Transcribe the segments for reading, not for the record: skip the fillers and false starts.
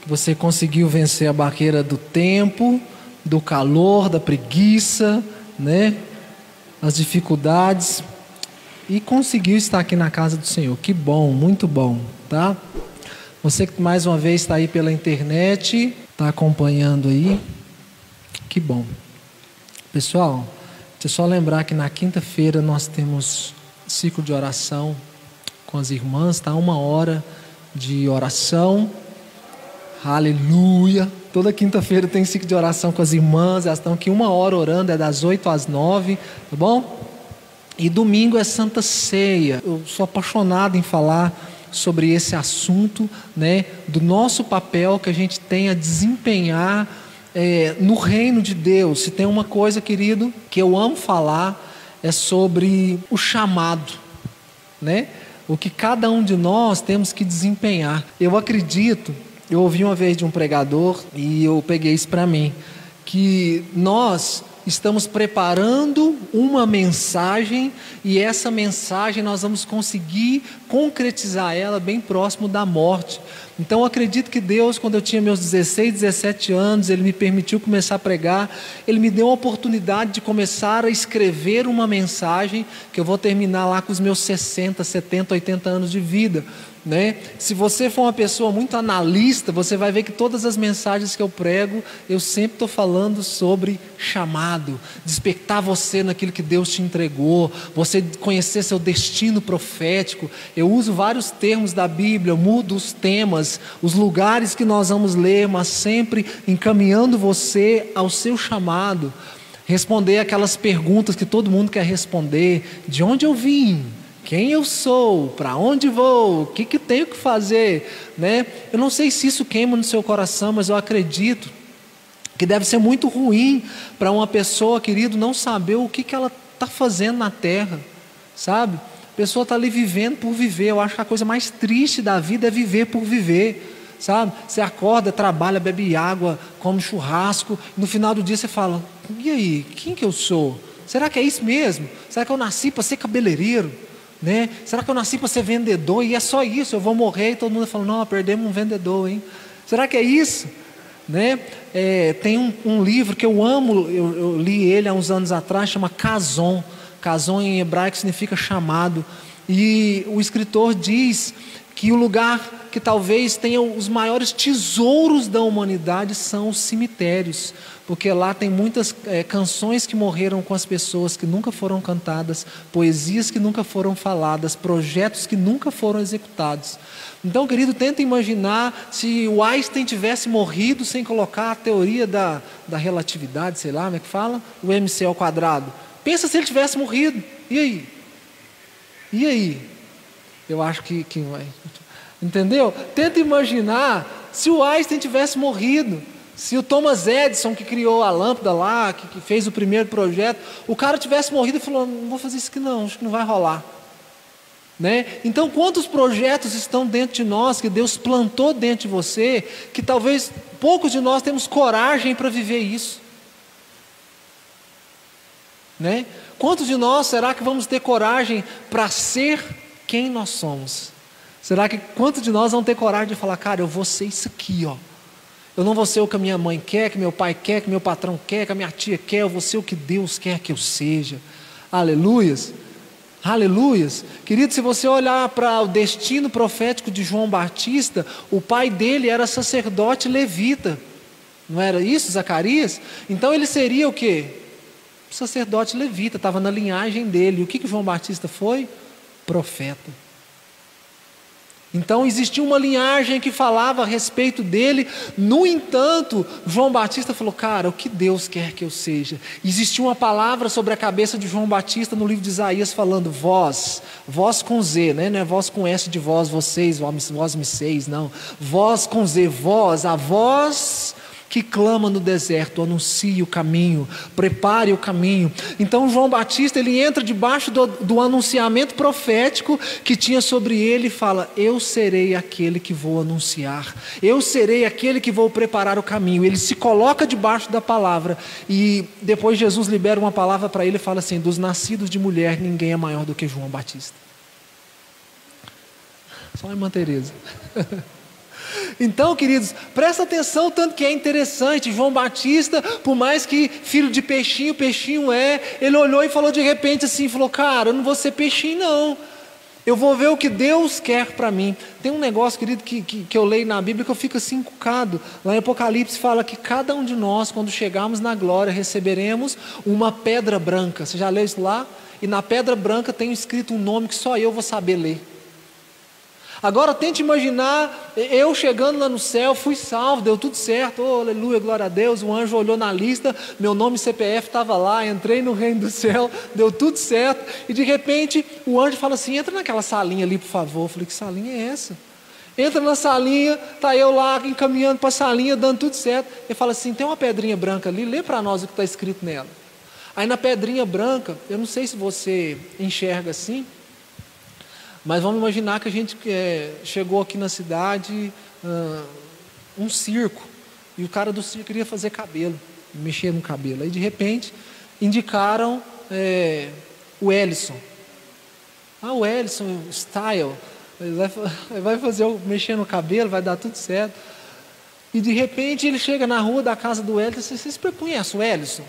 Você conseguiu vencer a barreira do tempo, do calor, da preguiça, né? As dificuldades, e conseguiu estar aqui na casa do Senhor. Que bom, muito bom, tá? Você que mais uma vez está aí pela internet, está acompanhando aí, que bom. Pessoal, deixa eu só lembrar que na quinta-feira nós temos ciclo de oração com as irmãs, tá? 1 hora de oração. Aleluia! Toda quinta-feira tem ciclo de oração com as irmãs, elas estão aqui 1 hora orando, é das 8 às 9, tá bom? E domingo é Santa Ceia. Eu sou apaixonado em falar sobre esse assunto, né? Do nosso papel que a gente tem a desempenhar no reino de Deus. Se tem uma coisa, querido, que eu amo falar, é sobre o chamado, né? O que cada um de nós temos que desempenhar. Eu acredito, eu ouvi uma vez de um pregador e eu peguei isso para mim, que nós estamos preparando uma mensagem e essa mensagem nós vamos conseguir concretizar ela bem próximo da morte. Então eu acredito que Deus, quando eu tinha meus 16, 17 anos, Ele me permitiu começar a pregar, Ele me deu a oportunidade de começar a escrever uma mensagem que eu vou terminar lá com os meus 60, 70, 80 anos de vida, né? Se você for uma pessoa muito analista, você vai ver que todas as mensagens que eu prego, eu sempre estou falando sobre chamado, despertar você naquilo que Deus te entregou, você conhecer seu destino profético. Eu uso vários termos da Bíblia, eu mudo os temas, os lugares que nós vamos ler, mas sempre encaminhando você ao seu chamado, responder aquelas perguntas que todo mundo quer responder: de onde eu vim? Quem eu sou? Para onde vou? O que tenho que fazer? Né? Eu não sei se isso queima no seu coração, mas eu acredito que deve ser muito ruim para uma pessoa, querido, não saber o que ela está fazendo na terra, sabe? A pessoa está ali vivendo por viver. Eu acho que a coisa mais triste da vida é viver por viver, sabe? Você acorda, trabalha, bebe água, come churrasco, e no final do dia você fala: e aí, quem que eu sou? Será que é isso mesmo? Será que eu nasci para ser cabeleireiro? Né? Será que eu nasci para ser vendedor e é só isso, eu vou morrer e todo mundo fala: não, perdemos um vendedor, hein? Será que é isso? Né? Tem um livro que eu amo, eu li ele há uns anos atrás, chama Kazon. Kazon em hebraico significa chamado, e o escritor diz que o lugar que talvez tenha os maiores tesouros da humanidade são os cemitérios, porque lá tem muitas canções que morreram com as pessoas, que nunca foram cantadas, poesias que nunca foram faladas, projetos que nunca foram executados. Então, querido, tenta imaginar se o Einstein tivesse morrido sem colocar a teoria da relatividade, sei lá, como é que fala? O MC ao quadrado. Pensa se ele tivesse morrido, e aí? E aí? Eu acho que vai... Entendeu? Tenta imaginar se o Einstein tivesse morrido, se o Thomas Edison, que criou a lâmpada lá, que fez o primeiro projeto, o cara tivesse morrido e falou: não vou fazer isso aqui não, acho que não vai rolar, né? Então quantos projetos estão dentro de nós, que Deus plantou dentro de você, que talvez poucos de nós temos coragem para viver isso, né? Quantos de nós será que vamos ter coragem para ser quem nós somos? Será que quantos de nós vão ter coragem de falar: cara, eu vou ser isso aqui, ó. Eu não vou ser o que a minha mãe quer, que meu pai quer, que meu patrão quer, que a minha tia quer. Eu vou ser o que Deus quer que eu seja. Aleluias, aleluias. Querido, se você olhar para o destino profético de João Batista, o pai dele era sacerdote levita, não era isso, Zacarias? Então ele seria o quê? Sacerdote levita, estava na linhagem dele. E o que João Batista foi? Profeta. Então existia uma linhagem que falava a respeito dele. No entanto, João Batista falou: cara, o que Deus quer que eu seja? Existia uma palavra sobre a cabeça de João Batista no livro de Isaías, falando: vós com Z, né? Não é vós com S de vós, vocês, vós me seis, não. Vós com Z, vós, a voz que clama no deserto, anuncie o caminho, prepare o caminho. Então João Batista, ele entra debaixo do anunciamento profético que tinha sobre ele e fala: eu serei aquele que vou anunciar, eu serei aquele que vou preparar o caminho. Ele se coloca debaixo da palavra, e depois Jesus libera uma palavra para ele e fala assim: dos nascidos de mulher, ninguém é maior do que João Batista. Só a irmã Tereza. Então, queridos, presta atenção, tanto que é interessante. João Batista, por mais que filho de peixinho, peixinho ele olhou e falou de repente assim, falou: cara, eu não vou ser peixinho não, eu vou ver o que Deus quer para mim. Tem um negócio, querido, que eu leio na Bíblia que eu fico assim encucado. Lá em Apocalipse fala que cada um de nós, quando chegarmos na glória, receberemos uma pedra branca. Você já leu isso lá? E na pedra branca tem escrito um nome que só eu vou saber ler. Agora tente imaginar, eu chegando lá no céu, fui salvo, deu tudo certo, oh, aleluia, glória a Deus, o anjo olhou na lista, meu nome e CPF estava lá, entrei no reino do céu, deu tudo certo, e de repente o anjo fala assim: entra naquela salinha ali, por favor. Eu falei: que salinha é essa? Entra na salinha, está eu lá encaminhando para a salinha, dando tudo certo. Ele fala assim: tem uma pedrinha branca ali, lê para nós o que está escrito nela. Aí na pedrinha branca, eu não sei se você enxerga assim, mas vamos imaginar que a gente chegou aqui na cidade, um circo, e o cara do circo queria fazer cabelo, mexer no cabelo. Aí de repente indicaram o Ellison. O Ellison Style, ele vai mexer no cabelo, vai dar tudo certo. E de repente ele chega na rua da casa do Ellison: vocês conhecem o Ellison?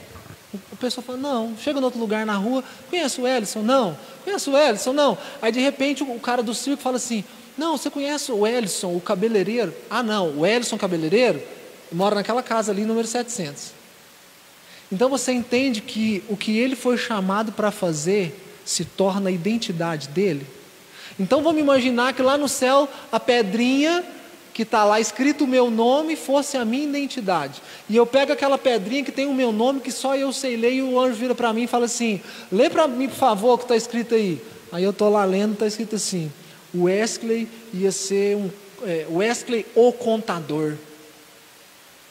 A pessoa fala: não. Chega em outro lugar na rua: conhece o Ellison? Não. Conhece o Ellison? Não. Aí de repente o cara do circo fala assim: não, você conhece o Ellison, o cabeleireiro? Não, o Ellison cabeleireiro mora naquela casa ali, número 700. Então você entende que o que ele foi chamado para fazer se torna a identidade dele? Então vamos imaginar que lá no céu a pedrinha que está lá escrito o meu nome fosse a minha identidade, e eu pego aquela pedrinha que tem o meu nome, que só eu sei ler, e o anjo vira para mim e fala assim: lê para mim por favor o que está escrito aí. Aí eu estou lá lendo, está escrito assim: Wesley ia ser Wesley o contador.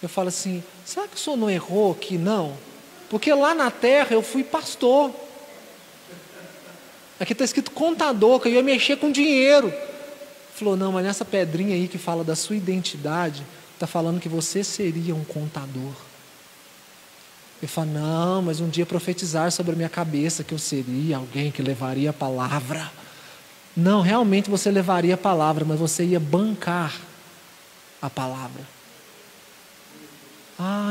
Eu falo assim: será que o senhor não errou aqui? Não, porque lá na terra eu fui pastor, aqui está escrito contador, que eu ia mexer com dinheiro. Falou: não, mas nessa pedrinha aí que fala da sua identidade, está falando que você seria um contador. Ele fala: não, mas um dia profetizar sobre a minha cabeça que eu seria alguém que levaria a palavra. Não, realmente você levaria a palavra, mas você ia bancar a palavra.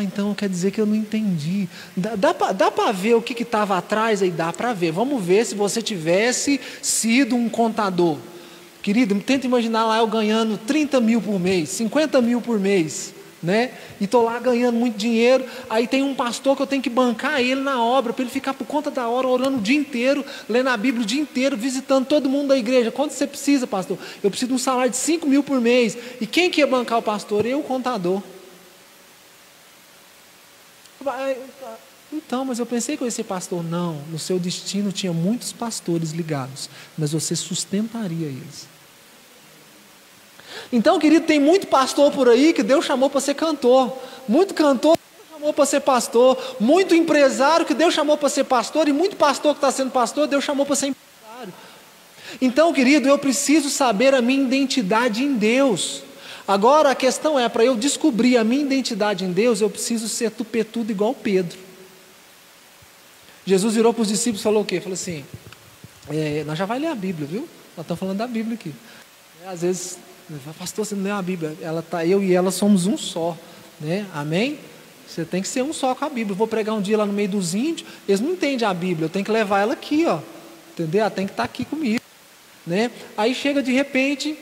Então quer dizer que eu não entendi. Dá para ver o que estava atrás aí? Dá para ver. Vamos ver se você tivesse sido um contador. Querido, tenta imaginar lá eu ganhando 30 mil por mês, 50 mil por mês, né? E estou lá ganhando muito dinheiro. Aí tem um pastor que eu tenho que bancar ele na obra, para ele ficar por conta da hora, orando o dia inteiro, lendo a Bíblia o dia inteiro, visitando todo mundo da igreja. Quanto você precisa, pastor? Eu preciso de um salário de 5 mil por mês. E quem que ia bancar o pastor? Eu, o contador. Então, mas eu pensei que eu ia ser pastor. Não, no seu destino tinha muitos pastores ligados, mas você sustentaria eles. Então, querido, tem muito pastor por aí que Deus chamou para ser cantor, muito cantor que Deus chamou para ser pastor, muito empresário que Deus chamou para ser pastor, e muito pastor que está sendo pastor, Deus chamou para ser empresário. Então, querido, eu preciso saber a minha identidade em Deus. Agora a questão é, para eu descobrir a minha identidade em Deus, eu preciso ser tupetudo igual Pedro. Jesus virou para os discípulos e falou o quê? Falou assim: nós já vai ler a Bíblia, viu? Nós estamos falando da Bíblia aqui. Às vezes, pastor, você não leu a Bíblia? Eu e ela somos um só, né? Amém? Você tem que ser um só com a Bíblia. Eu vou pregar um dia lá no meio dos índios, eles não entendem a Bíblia, eu tenho que levar ela aqui, ó. Entendeu? Ela tem que estar aqui comigo, né? Aí chega de repente,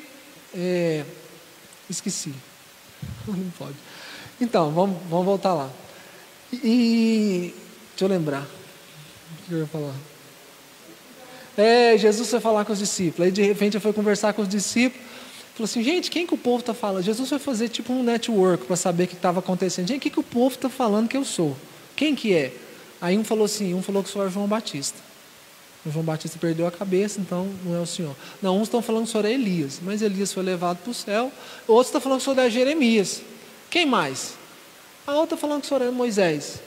esqueci. Não pode. Então, vamos voltar lá. Deixa eu lembrar. O que eu ia falar? Jesus foi falar com os discípulos. Aí de repente ele foi conversar com os discípulos. Falou assim: gente, quem que o povo está falando? Jesus foi fazer tipo um network para saber o que estava acontecendo. Gente, quem que o povo está falando que eu sou? Quem que é? Aí um falou assim, que o senhor é João Batista. O João Batista perdeu a cabeça, então não é o senhor. Não, uns estão falando que o senhor é Elias, mas Elias foi levado para o céu. Outros estão falando que o senhor é Jeremias. Quem mais? A outra falando que o senhor é Moisés.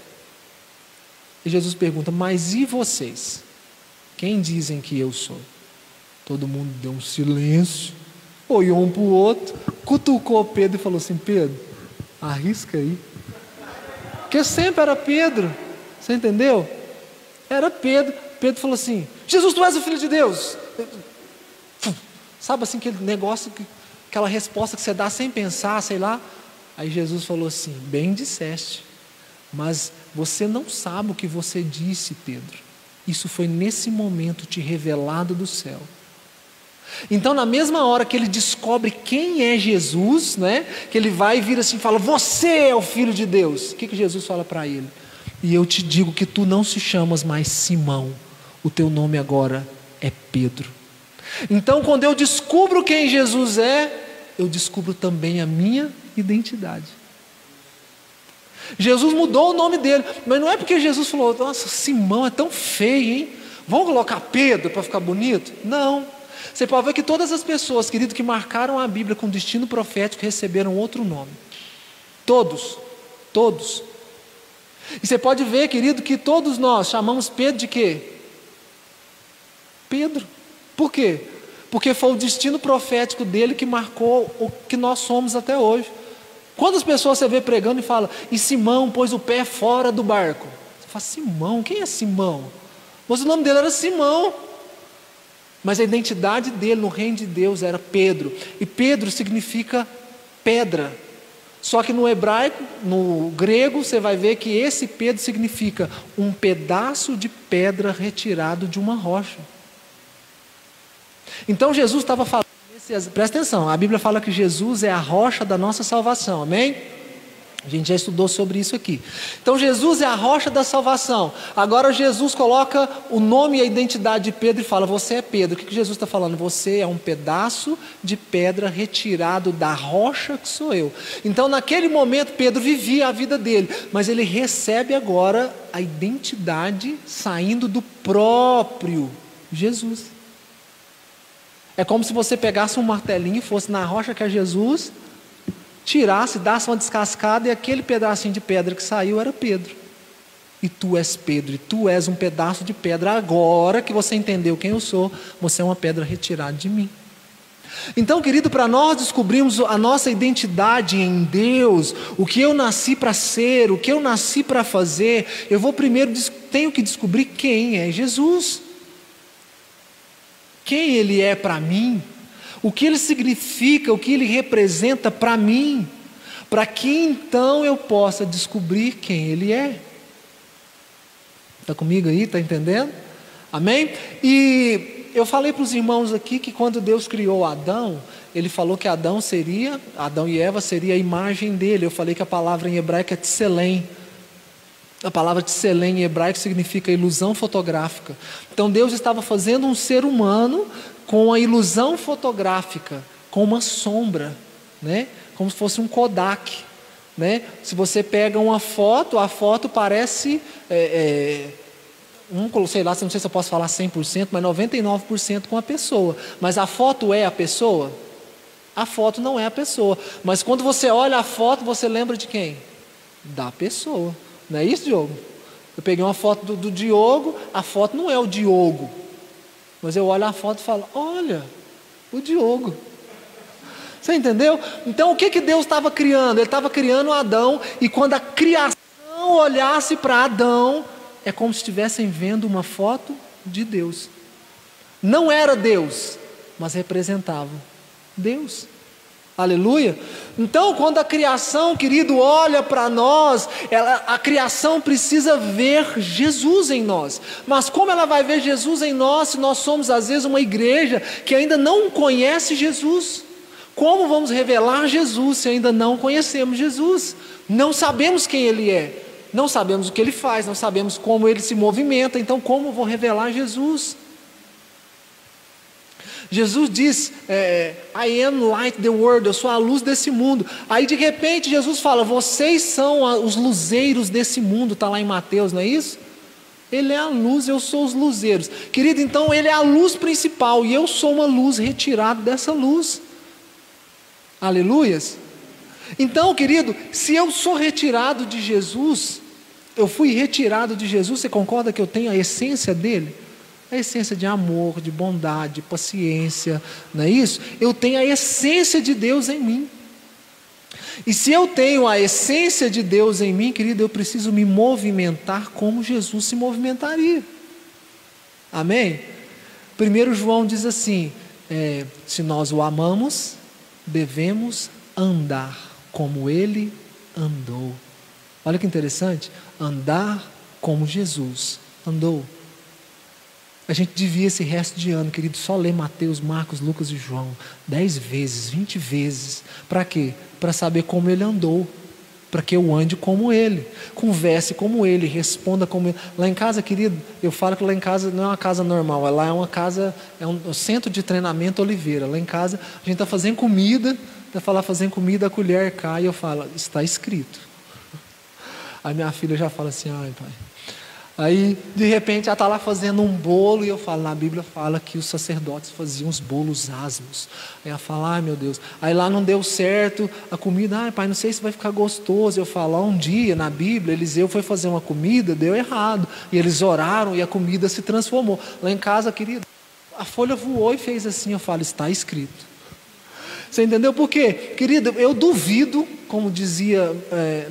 E Jesus pergunta: mas e vocês? Quem dizem que eu sou? Todo mundo deu um silêncio, olhou um para o outro, cutucou Pedro e falou assim: Pedro, arrisca aí. Porque sempre era Pedro, você entendeu? Era Pedro. Pedro falou assim: Jesus, tu és o Filho de Deus. Sabe assim, aquele negócio, aquela resposta que você dá sem pensar, sei lá. Aí Jesus falou assim: bem disseste, mas você não sabe o que você disse, Pedro. Isso foi nesse momento te revelado do céu. Então, na mesma hora que ele descobre quem é Jesus, né, que ele vai e vira assim e fala: você é o Filho de Deus. O que Jesus fala para ele? E eu te digo que tu não se chamas mais Simão, o teu nome agora é Pedro. Então, quando eu descubro quem Jesus é, eu descubro também a minha identidade. Jesus mudou o nome dele, mas não é porque Jesus falou: nossa, Simão é tão feio, hein? Vamos colocar Pedro para ficar bonito? Não. Você pode ver que todas as pessoas, querido, que marcaram a Bíblia com destino profético receberam outro nome. Todos. E você pode ver, querido, que todos nós chamamos Pedro de quê? Pedro. Por quê? Porque foi o destino profético dele que marcou o que nós somos até hoje. Quantas pessoas você vê pregando e fala: e Simão pôs o pé fora do barco? Você fala: Simão? Quem é Simão? Mas o nome dele era Simão. Mas a identidade dele no reino de Deus era Pedro. E Pedro significa pedra. Só que no hebraico, no grego, você vai ver que esse Pedro significa um pedaço de pedra retirado de uma rocha. Então Jesus estava falando, presta atenção, a Bíblia fala que Jesus é a rocha da nossa salvação, amém? A gente já estudou sobre isso aqui. Então Jesus é a rocha da salvação. Agora Jesus coloca o nome e a identidade de Pedro e fala: você é Pedro. O que Jesus está falando? Você é um pedaço de pedra retirado da rocha que sou eu. Então naquele momento Pedro vivia a vida dele, mas ele recebe agora a identidade saindo do próprio Jesus. É como se você pegasse um martelinho, fosse na rocha que é Jesus, tirasse, dasse uma descascada, e aquele pedacinho de pedra que saiu era Pedro. E tu és Pedro, e tu és um pedaço de pedra. Agora que você entendeu quem eu sou, você é uma pedra retirada de mim. Então, querido, para nós descobrirmos a nossa identidade em Deus, o que eu nasci para ser, o que eu nasci para fazer, eu vou primeiro, tenho que descobrir quem é Jesus. Quem Ele é para mim. O que Ele significa, o que Ele representa para mim, para que então eu possa descobrir quem Ele é. Está comigo aí? Está entendendo? Amém? E eu falei para os irmãos aqui que quando Deus criou Adão, Ele falou que Adão e Eva seria a imagem dele. Eu falei que a palavra em hebraico é tselem. A palavra tselem em hebraico significa ilusão fotográfica. Então Deus estava fazendo um ser humano com a ilusão fotográfica, com uma sombra, né? Como se fosse um Kodak, né? Se você pega uma foto, a foto parece, sei lá, não sei se eu posso falar 100%, mas 99% com a pessoa. Mas a foto é a pessoa? A foto não é a pessoa. Mas quando você olha a foto, você lembra de quem? Da pessoa. Não é isso, Diogo? Eu peguei uma foto do Diogo, a foto não é o Diogo, mas eu olho a foto e falo: olha, o Diogo. Você entendeu? Então o que Deus estava criando? Ele estava criando Adão, e quando a criação olhasse para Adão, é como se estivessem vendo uma foto de Deus. Não era Deus, mas representava Deus. Aleluia. Então quando a criação, querido, olha para nós, a criação precisa ver Jesus em nós. Mas como ela vai ver Jesus em nós se nós somos às vezes uma igreja que ainda não conhece Jesus? Como vamos revelar Jesus se ainda não conhecemos Jesus? Não sabemos quem Ele é, não sabemos o que Ele faz, não sabemos como Ele se movimenta. Então como vou revelar Jesus? Jesus diz, I am light the world, eu sou a luz desse mundo. Aí de repente Jesus fala: vocês são os luzeiros desse mundo. Está lá em Mateus, não é isso? Ele é a luz, eu sou os luzeiros. Querido, então Ele é a luz principal, e eu sou uma luz retirada dessa luz. Aleluias. Então, querido, se eu sou retirado de Jesus, eu fui retirado de Jesus, você concorda que eu tenho a essência dele? A essência de amor, de bondade, de paciência, não é isso? Eu tenho a essência de Deus em mim. E se eu tenho a essência de Deus em mim, querido, eu preciso me movimentar como Jesus se movimentaria. Amém? 1 João diz assim, se nós o amamos, devemos andar como ele andou. Olha que interessante, andar como Jesus andou. A gente devia esse resto de ano, querido, só ler Mateus, Marcos, Lucas e João 10 vezes, 20 vezes. Para quê? Para saber como ele andou, para que eu ande como ele, converse como ele, responda como ele. Lá em casa, querido, eu falo que lá em casa não é uma casa normal, lá é uma casa, é um centro de treinamento Oliveira. Lá em casa a gente está fazendo comida, vai falar fazendo comida, a colher cai e eu falo, está escrito. Aí minha filha já fala assim, ai pai. Aí de repente ela está lá fazendo um bolo e eu falo, na Bíblia fala que os sacerdotes faziam os bolos asmos. Aí ela fala, ai meu Deus, aí lá não deu certo a comida, ai pai, não sei se vai ficar gostoso. Eu falo, um dia na Bíblia Eliseu foi fazer uma comida, deu errado, e eles oraram e a comida se transformou. Lá em casa, querido, a folha voou e fez assim. Eu falo, está escrito. Você entendeu por quê? Querido, eu duvido, como dizia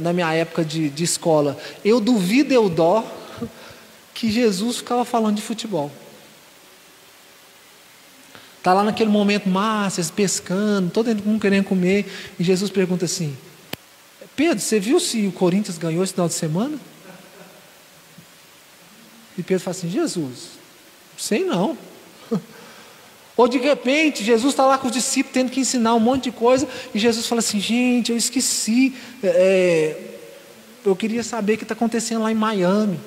na minha época de escola, eu duvido, eu dó, que Jesus ficava falando de futebol. Está lá naquele momento massa, pescando, todo mundo querendo comer, e Jesus pergunta assim, Pedro, você viu se o Corinthians ganhou esse final de semana? E Pedro fala assim, Jesus, sei não. Ou de repente, Jesus está lá com os discípulos tendo que ensinar um monte de coisa, e Jesus fala assim, gente, eu esqueci, eu queria saber o que está acontecendo lá em Miami.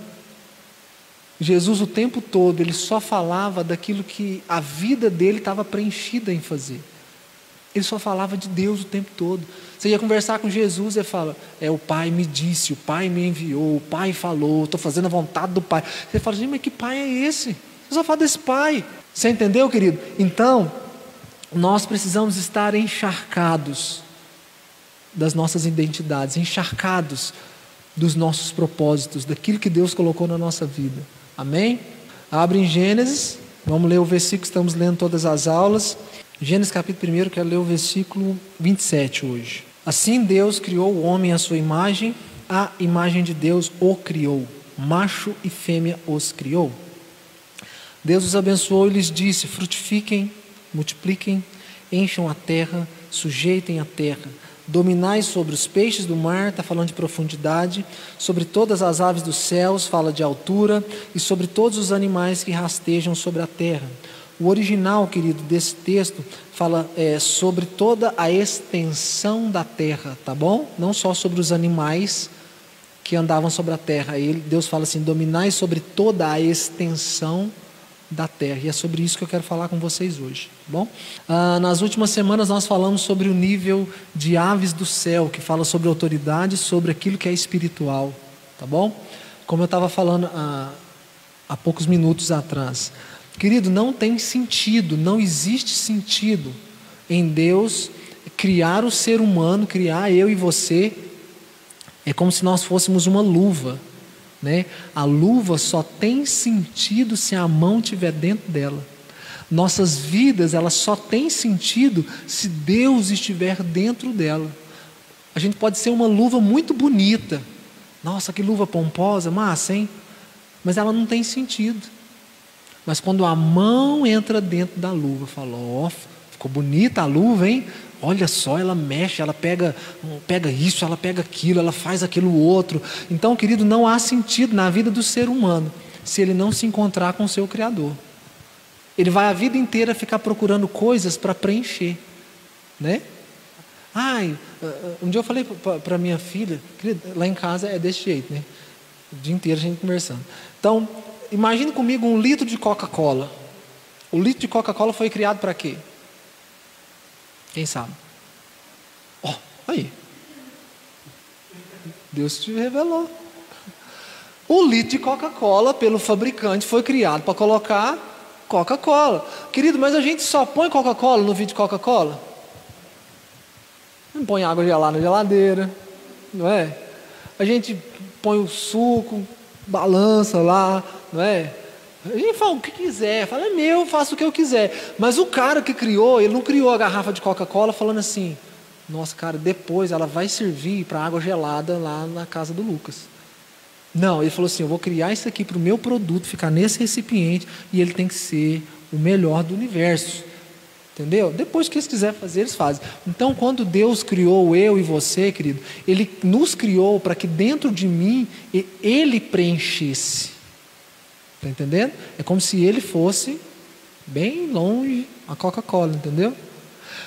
Jesus o tempo todo, ele só falava daquilo que a vida dele estava preenchida em fazer. Ele só falava de Deus o tempo todo. Você ia conversar com Jesus, ele fala, o Pai me disse, o Pai me enviou, o Pai falou, estou fazendo a vontade do Pai. Você fala, gente, mas que Pai é esse? Você só fala desse Pai. Você entendeu, querido? Então, nós precisamos estar encharcados das nossas identidades, encharcados dos nossos propósitos, daquilo que Deus colocou na nossa vida. Amém? Abre em Gênesis, vamos ler o versículo que estamos lendo todas as aulas. Gênesis capítulo 1, quero ler o versículo 27 hoje. Assim Deus criou o homem à sua imagem, a imagem de Deus o criou, macho e fêmea os criou. Deus os abençoou e lhes disse, frutifiquem, multipliquem, encham a terra, sujeitem a terra. Dominai sobre os peixes do mar, está falando de profundidade, sobre todas as aves dos céus, fala de altura, e sobre todos os animais que rastejam sobre a terra. O original, querido, desse texto, fala sobre toda a extensão da terra, tá bom? Não só sobre os animais que andavam sobre a terra. Deus fala assim, dominai sobre toda a extensão da terra, e é sobre isso que eu quero falar com vocês hoje, tá bom? Nas últimas semanas nós falamos sobre o nível de aves do céu, que fala sobre autoridade, sobre aquilo que é espiritual, tá bom? Como eu estava falando há poucos minutos atrás, querido, não tem sentido, não existe sentido em Deus criar o ser humano, criar eu e você, é como se nós fôssemos uma luva, né? A luva só tem sentido se a mão estiver dentro dela. Nossas vidas, elas só têm sentido se Deus estiver dentro dela. A gente pode ser uma luva muito bonita, nossa, que luva pomposa, massa, hein? Mas ela não tem sentido. Mas quando a mão entra dentro da luva, fala, ficou bonita a luva, hein? Olha só, ela mexe, ela pega isso, ela pega aquilo, ela faz aquilo outro. Então, querido, não há sentido na vida do ser humano se ele não se encontrar com o seu Criador. Ele vai a vida inteira ficar procurando coisas para preencher, né? Um dia eu falei para minha filha, querida, lá em casa é desse jeito, né? O dia inteiro a gente conversando. Então, imagine comigo 1 litro de Coca-Cola. O litro de Coca-Cola foi criado para quê? Quem sabe? Aí. Deus te revelou. O litro de Coca-Cola, pelo fabricante, foi criado para colocar Coca-Cola. Querido, mas a gente só põe Coca-Cola no vidro de Coca-Cola? Não põe água gelada na geladeira, não é? A gente põe o suco, balança lá, não é? A gente fala o que quiser, fala, é meu, faço o que eu quiser. Mas o cara que criou, ele não criou a garrafa de Coca-Cola falando assim, nossa, cara, depois ela vai servir para água gelada lá na casa do Lucas. Não, ele falou assim, eu vou criar isso aqui para o meu produto ficar nesse recipiente e ele tem que ser o melhor do universo. Entendeu? Depois que eles quiserem fazer, eles fazem. Então, quando Deus criou eu e você, querido, Ele nos criou para que dentro de mim Ele preenchesse. Está entendendo? É como se Ele fosse bem longe a Coca-Cola, entendeu?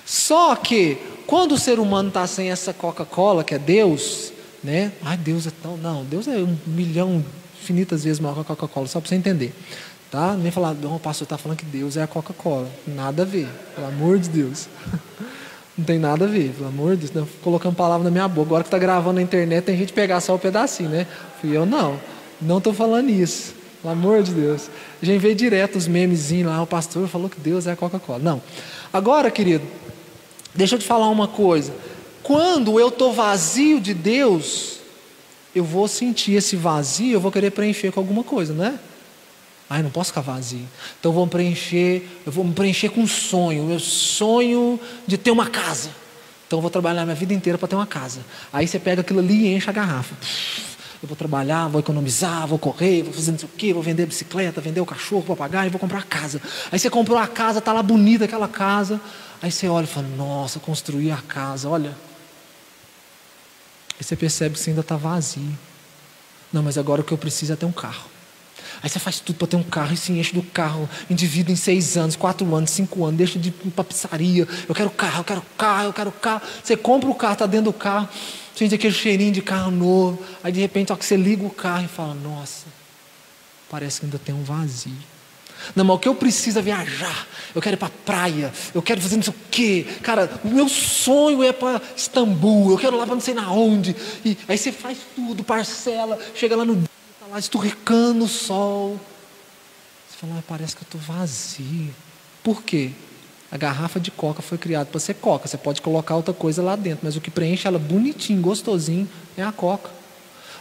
Só que, quando o ser humano está sem essa Coca-Cola, que é Deus, né? Ai, Deus é tão... Não, Deus é 1 milhão, infinitas vezes maior que a Coca-Cola, só para você entender. Tá? Nem falar, não, o pastor está falando que Deus é a Coca-Cola. Nada a ver, pelo amor de Deus. Não tem nada a ver, pelo amor de Deus. Não, colocando palavra na minha boca. Agora que está gravando na internet, tem gente pegar só o pedacinho, né? Fui eu, não estou falando isso. Pelo amor de Deus. A gente vê direto os memezinhos lá, o pastor falou que Deus é a Coca-Cola. Não. Agora, querido, deixa eu te falar uma coisa. Quando eu estou vazio de Deus, eu vou sentir esse vazio, eu vou querer preencher com alguma coisa, né? Ai, não posso ficar vazio. Então eu vou me preencher com um sonho. Meu sonho de ter uma casa. Então eu vou trabalhar minha vida inteira para ter uma casa. Aí você pega aquilo ali e enche a garrafa. Eu vou trabalhar, vou economizar, vou correr, vou fazer não sei o quê, vou vender bicicleta, vender o cachorro, o papagaio, vou comprar a casa. Aí você comprou a casa, está lá bonita aquela casa. Aí você olha e fala, nossa, construí a casa, olha. Aí você percebe que você ainda está vazio. Não, mas agora o que eu preciso é ter um carro. Aí você faz tudo para ter um carro e se enche do carro, endivida em 6 anos, 4 anos, 5 anos, deixa de ir para pizzaria. Eu quero carro, eu quero carro, eu quero carro. Você compra o carro, está dentro do carro, sente aquele cheirinho de carro novo. Aí de repente, ó, que você liga o carro e fala, nossa, parece que ainda tem um vazio. Não, mas o que eu preciso é viajar. Eu quero ir para a praia, eu quero fazer não sei o quê. Cara, o meu sonho é para Istambul, eu quero ir lá para não sei na onde. E aí você faz tudo, parcela, chega lá no dia, está lá esturricando o sol. Você fala, parece que eu estou vazio. Por quê? A garrafa de coca foi criada para ser coca. Você pode colocar outra coisa lá dentro, mas o que preenche ela bonitinho, gostosinho, é a coca.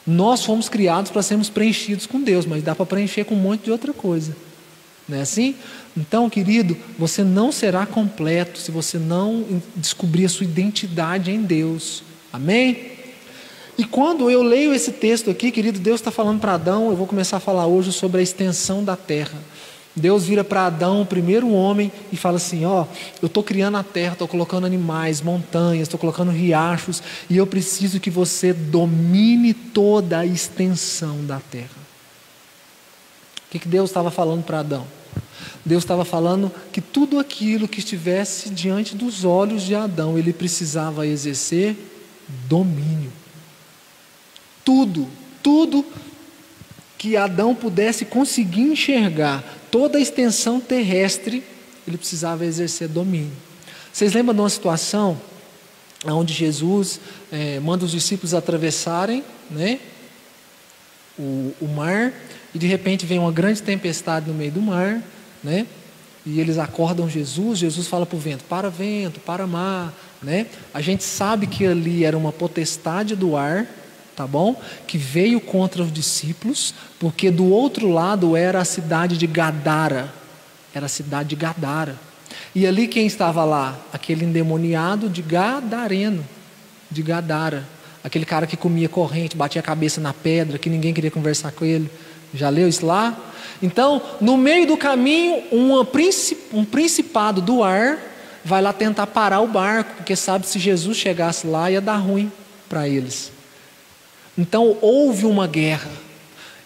Nós fomos criados para sermos preenchidos com Deus, mas dá para preencher com um monte de outra coisa. Não é assim? Então, querido, você não será completo se você não descobrir a sua identidade em Deus. Amém? E quando eu leio esse texto aqui, querido, Deus está falando para Adão, eu vou começar a falar hoje sobre a extensão da terra. Deus vira para Adão, o primeiro homem, e fala assim, ó, eu estou criando a terra, estou colocando animais, montanhas, estou colocando riachos, e eu preciso que você domine toda a extensão da terra. O que Deus estava falando para Adão? Deus estava falando que tudo aquilo que estivesse diante dos olhos de Adão, ele precisava exercer domínio. Tudo que Adão pudesse conseguir enxergar, toda a extensão terrestre, ele precisava exercer domínio. Vocês lembram de uma situação onde Jesus manda os discípulos atravessarem, né, o mar, e de repente vem uma grande tempestade no meio do mar, né? E eles acordam Jesus. Jesus fala para o vento, para mar, né? A gente sabe que ali era uma potestade do ar, tá bom? Que veio contra os discípulos, porque do outro lado era a cidade de Gadara. Era a cidade de Gadara. E ali quem estava lá? Aquele endemoniado de Gadareno, de Gadara. Aquele cara que comia corrente, batia a cabeça na pedra, que ninguém queria conversar com ele. Já leu isso lá? Então, no meio do caminho, um principado do ar vai lá tentar parar o barco, porque sabe se Jesus chegasse lá ia dar ruim para eles. Então houve uma guerra,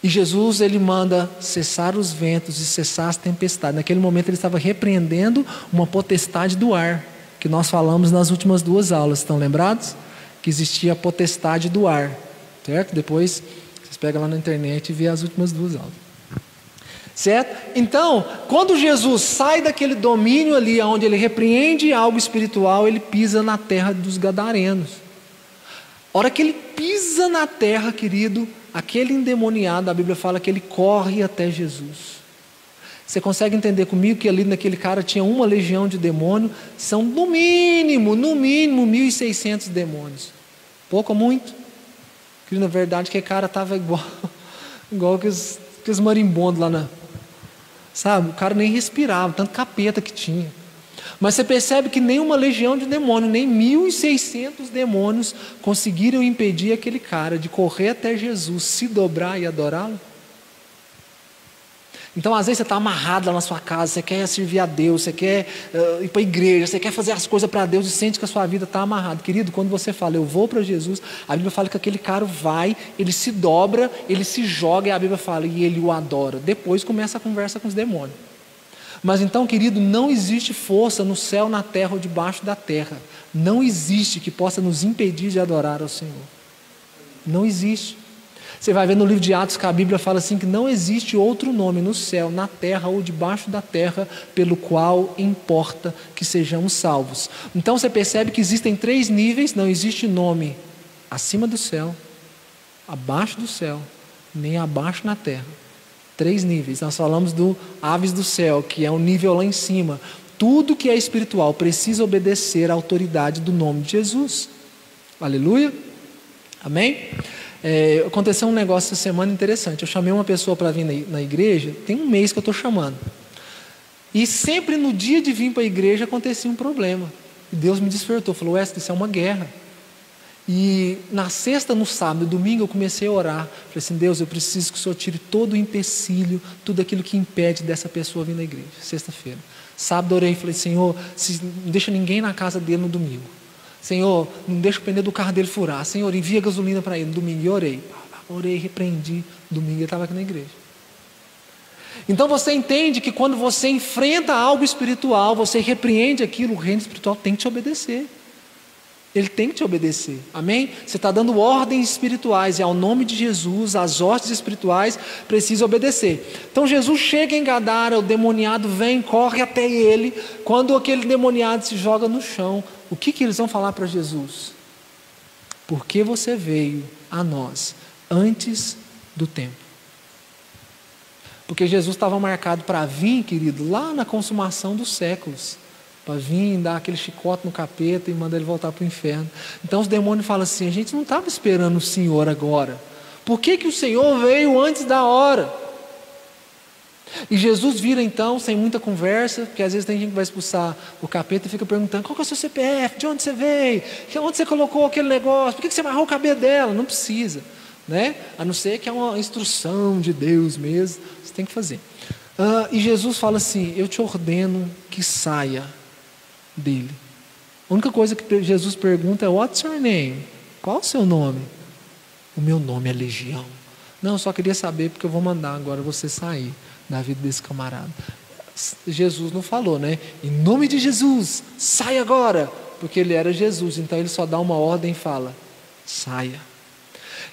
e Jesus ele manda cessar os ventos e cessar as tempestades. Naquele momento ele estava repreendendo uma potestade do ar, que nós falamos nas últimas 2 aulas, estão lembrados? Que existia a potestade do ar, certo? Depois vocês pegam lá na internet e vê as últimas 2 aulas, certo? Então, quando Jesus sai daquele domínio ali, onde ele repreende algo espiritual, ele pisa na terra dos gadarenos. A hora que ele pisa na terra, querido, aquele endemoniado, a Bíblia fala que ele corre até Jesus. Você consegue entender comigo que ali naquele cara tinha uma legião de demônio? São no mínimo 1.600 demônios. Pouco ou muito? Que na verdade aquele cara estava igual que os marimbondos lá na... Sabe? O cara nem respirava, tanto capeta que tinha. Mas você percebe que nenhuma legião de demônio, nem 1.600 demônios conseguiram impedir aquele cara de correr até Jesus, se dobrar e adorá-lo. Então às vezes você está amarrado lá na sua casa, você quer servir a Deus, você quer ir para a igreja, você quer fazer as coisas para Deus e sente que a sua vida está amarrada. Querido, quando você fala, eu vou para Jesus, a Bíblia fala que aquele cara vai, ele se dobra, ele se joga e a Bíblia fala, e ele o adora. Depois começa a conversa com os demônios. Mas então, querido, não existe força no céu, na terra ou debaixo da terra. Não existe que possa nos impedir de adorar ao Senhor. Não existe. Você vai ver no livro de Atos que a Bíblia fala assim, que não existe outro nome no céu, na terra ou debaixo da terra, pelo qual importa que sejamos salvos. Então você percebe que existem 3 níveis, não existe nome acima do céu, abaixo do céu, nem abaixo na terra. 3 níveis, nós falamos do aves do céu, que é um nível lá em cima. Tudo que é espiritual precisa obedecer à autoridade do nome de Jesus. Aleluia? Amém? Aconteceu um negócio essa semana interessante. Eu chamei uma pessoa para vir na igreja, tem um mês que eu estou chamando. E sempre no dia de vir para a igreja acontecia um problema. E Deus me despertou, falou, Wesley, isso é uma guerra. E na sexta, no sábado, no domingo eu comecei a orar. Falei assim, Deus, eu preciso que o Senhor tire todo o empecilho, tudo aquilo que impede dessa pessoa vir na igreja. Sexta-feira. Sábado orei e falei, Senhor, não deixa ninguém na casa dele no domingo. Senhor, não deixa o pneu do carro dele furar. Senhor, envia gasolina para ele no domingo. E orei. Orei, repreendi. Domingo ele estava aqui na igreja. Então você entende que quando você enfrenta algo espiritual, você repreende aquilo, o reino espiritual tem que te obedecer. Ele tem que te obedecer, amém? Você está dando ordens espirituais, e ao nome de Jesus, as ordens espirituais precisam obedecer. Então Jesus chega em Gadara, o demoniado vem, corre até ele. Quando aquele demoniado se joga no chão, o que eles vão falar para Jesus? Porque você veio a nós antes do tempo. Porque Jesus estava marcado para vir, querido, lá na consumação dos séculos. Para vir, dar aquele chicote no capeta e mandar ele voltar para o inferno. Então os demônios falam assim, a gente não estava esperando o Senhor agora. Por que o Senhor veio antes da hora? E Jesus vira então, sem muita conversa, porque às vezes tem gente que vai expulsar o capeta e fica perguntando, qual que é o seu CPF? De onde você veio? Onde você colocou aquele negócio? Por que você amarrou o cabelo dela? Não precisa, né? A não ser que é uma instrução de Deus mesmo, você tem que fazer. E Jesus fala assim, eu te ordeno que saia dele. A única coisa que Jesus pergunta é, what's your name? Qual o seu nome? O meu nome é Legião. Não, eu só queria saber porque eu vou mandar agora você sair da vida desse camarada. Jesus não falou, né? Em nome de Jesus, sai agora, porque ele era Jesus, então ele só dá uma ordem e fala, saia.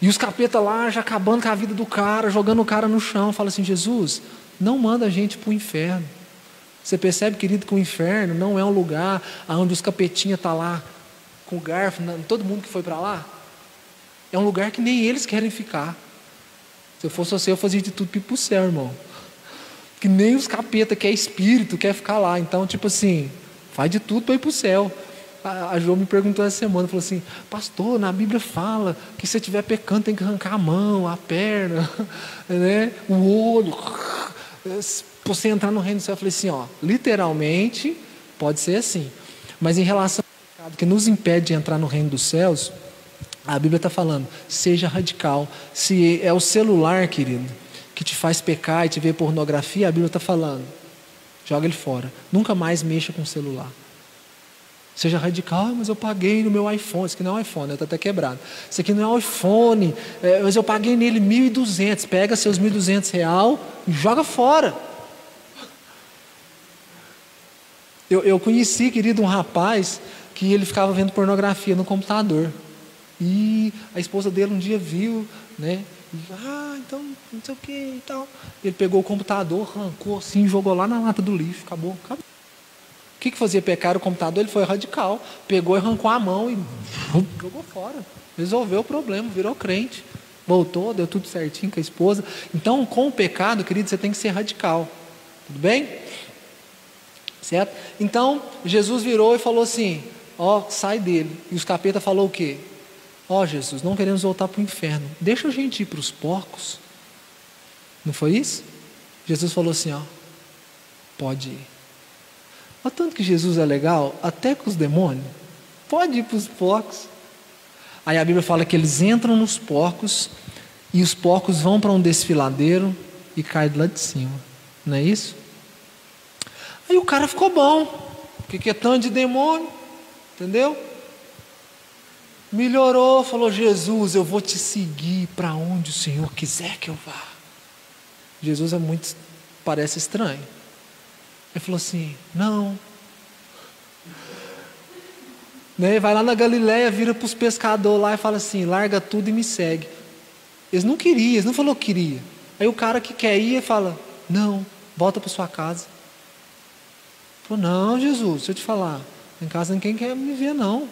E os capetas lá já acabando com a vida do cara, jogando o cara no chão, fala assim, Jesus, não manda a gente para o inferno. Você percebe, querido, que o inferno não é um lugar onde os capetinhas estão lá com o garfo, todo mundo que foi para lá. É um lugar que nem eles querem ficar. Se eu fosse você, eu fazia de tudo para ir para o céu, irmão. Que nem os capetas, que é espírito, quer ficar lá. Então, tipo assim, faz de tudo para ir para o céu. A Jo me perguntou essa semana, falou assim, pastor, na Bíblia fala que se você estiver pecando tem que arrancar a mão, a perna, né? O olho. Você entrar no reino do céu, eu falei assim, literalmente pode ser assim, mas em relação ao pecado que nos impede de entrar no reino dos céus, a Bíblia está falando, seja radical. Se é o celular, querido, que te faz pecar e te ver pornografia, a Bíblia está falando, joga ele fora, nunca mais mexa com o celular. Seja radical, mas eu paguei no meu iPhone. Isso aqui não é um iPhone, está até quebrado. Isso aqui não é um iPhone, mas eu paguei nele 1.200. Pega seus 1.200 reais e joga fora. Eu conheci, querido, um rapaz que ele ficava vendo pornografia no computador. E a esposa dele um dia viu, né? Então, não sei o que e tal. Ele pegou o computador, arrancou assim, jogou lá na lata do lixo, acabou. O que fazia pecar o computador? Ele foi radical, pegou e arrancou a mão e jogou fora. Resolveu o problema, virou crente. Voltou, deu tudo certinho com a esposa. Então, com o pecado, querido, você tem que ser radical. Tudo bem? Certo? Então, Jesus virou e falou assim, ó, sai dele. E os capeta falou o quê? Ó, Jesus, não queremos voltar para o inferno. Deixa a gente ir para os porcos. Não foi isso? Jesus falou assim, ó, pode ir. Olha tanto que Jesus é legal, até com os demônios. Pode ir para os porcos. Aí a Bíblia fala que eles entram nos porcos e os porcos vão para um desfiladeiro e caem de lá de cima. Não é isso? Aí o cara ficou bom. Que é tanto de demônio? Entendeu? Melhorou, falou, Jesus, eu vou te seguir para onde o Senhor quiser que eu vá. Jesus parece estranho. Ele falou assim, não. Né? Vai lá na Galileia, vira para os pescadores lá e fala assim, larga tudo e me segue. Eles não queriam, eles não falaram que queria. Aí o cara que quer ir fala, não, volta para sua casa. Falou, não, Jesus, deixa eu te falar, em casa ninguém quer me ver não,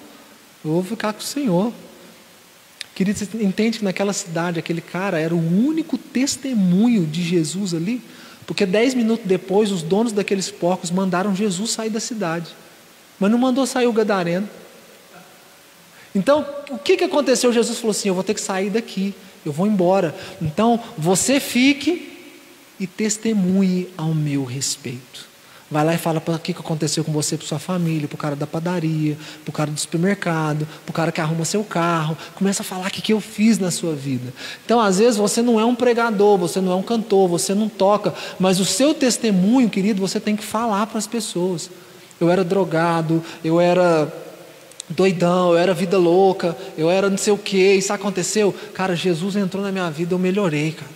eu vou ficar com o Senhor. Querido, você entende que naquela cidade, aquele cara era o único testemunho de Jesus ali, porque 10 minutos depois, os donos daqueles porcos mandaram Jesus sair da cidade, mas não mandou sair o gadareno. Então, o que aconteceu? Jesus falou assim, eu vou ter que sair daqui, eu vou embora, então você fique e testemunhe ao meu respeito. Vai lá e fala para o que aconteceu com você, para sua família, para o cara da padaria, para o cara do supermercado, para o cara que arruma seu carro. Começa a falar o que eu fiz na sua vida. Então, às vezes, você não é um pregador, você não é um cantor, você não toca, mas o seu testemunho, querido, você tem que falar para as pessoas. Eu era drogado, eu era doidão, eu era vida louca, eu era não sei o que, isso aconteceu. Cara, Jesus entrou na minha vida, eu melhorei, cara.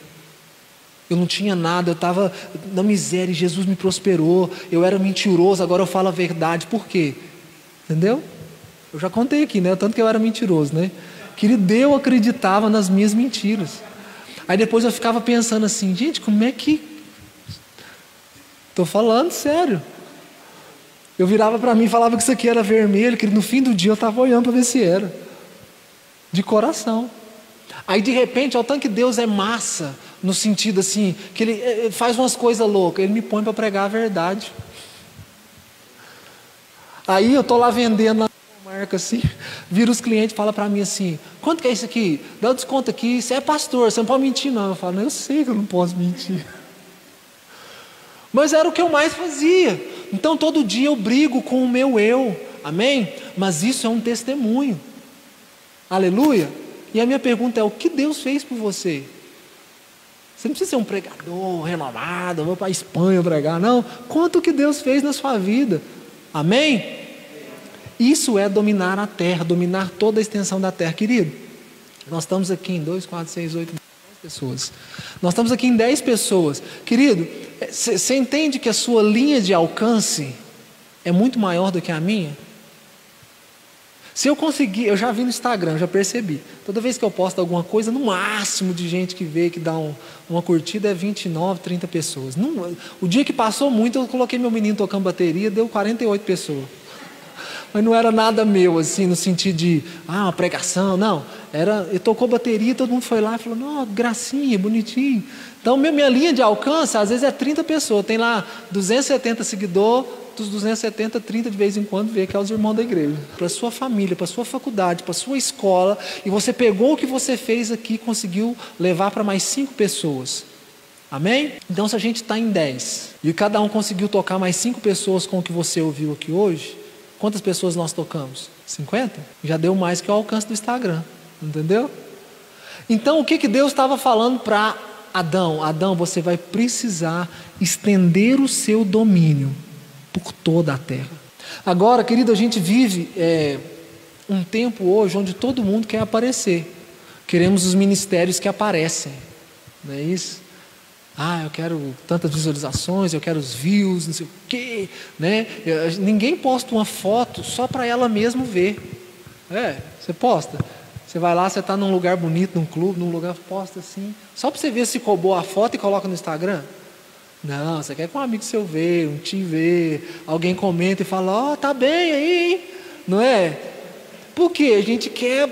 Eu não tinha nada, eu estava na miséria e Jesus me prosperou. Eu era mentiroso, agora eu falo a verdade. Por quê? Entendeu? Eu já contei aqui, né? Tanto que eu era mentiroso, né? Querido, eu acreditava nas minhas mentiras. Aí depois eu ficava pensando assim, gente, como é que... Estou falando sério. Eu virava para mim e falava que isso aqui era vermelho, que no fim do dia eu estava olhando para ver se era. De coração. Aí de repente, olha o tanto que Deus é massa, no sentido assim, que Ele faz umas coisas loucas, Ele me põe para pregar a verdade. Aí eu estou lá vendendo uma marca assim, vira os clientes e fala para mim assim, quanto que é isso aqui? Dá um desconto aqui, você é pastor, você não pode mentir não. Eu falo, não, eu sei que eu não posso mentir. Mas era o que eu mais fazia. Então todo dia eu brigo com o meu eu, amém? Mas isso é um testemunho, aleluia. E a minha pergunta é, o que Deus fez por você? Você não precisa ser um pregador renomado, vou para a Espanha pregar, não. Conta o que Deus fez na sua vida, amém? Isso é dominar a terra, dominar toda a extensão da terra, querido. Nós estamos aqui em 2, 4, 6, 8, 10 pessoas. Nós estamos aqui em 10 pessoas. Querido, você entende que a sua linha de alcance é muito maior do que a minha? Se eu conseguir, eu já vi no Instagram, já percebi. Toda vez que eu posto alguma coisa, no máximo de gente que vê, que dá uma curtida, é 29, 30 pessoas. O dia que passou muito, eu coloquei meu menino tocando bateria, deu 48 pessoas. Mas não era nada meu, assim, no sentido de, uma pregação, não. Ele tocou bateria, todo mundo foi lá e falou, não, gracinha, bonitinho. Então, minha linha de alcance, às vezes é 30 pessoas. Tem lá 270 seguidores, dos 270, 30 de vez em quando vê que é os irmãos da igreja. Para a sua família, para a sua faculdade, para a sua escola. E você pegou o que você fez aqui e conseguiu levar para mais 5 pessoas. Amém? Então, se a gente está em 10 e cada um conseguiu tocar mais 5 pessoas com o que você ouviu aqui hoje, quantas pessoas nós tocamos? 50? Já deu mais que o alcance do Instagram. Entendeu? Então, o que Deus estava falando para Adão? Adão, você vai precisar estender o seu domínio por toda a terra. Agora, querido, a gente vive um tempo hoje onde todo mundo quer aparecer. Queremos os ministérios que aparecem. Não é isso? Eu quero tantas visualizações, eu quero os views, não sei o quê, né? Ninguém posta uma foto só para ela mesma ver. Você posta. Você vai lá, você está num lugar bonito, num clube, num lugar, posta assim, só para você ver se roubou a foto e coloca no Instagram. Não, você quer que um amigo seu vê, um tio vê, alguém comenta e fala, tá bem aí, hein? Não é? Porque a gente quer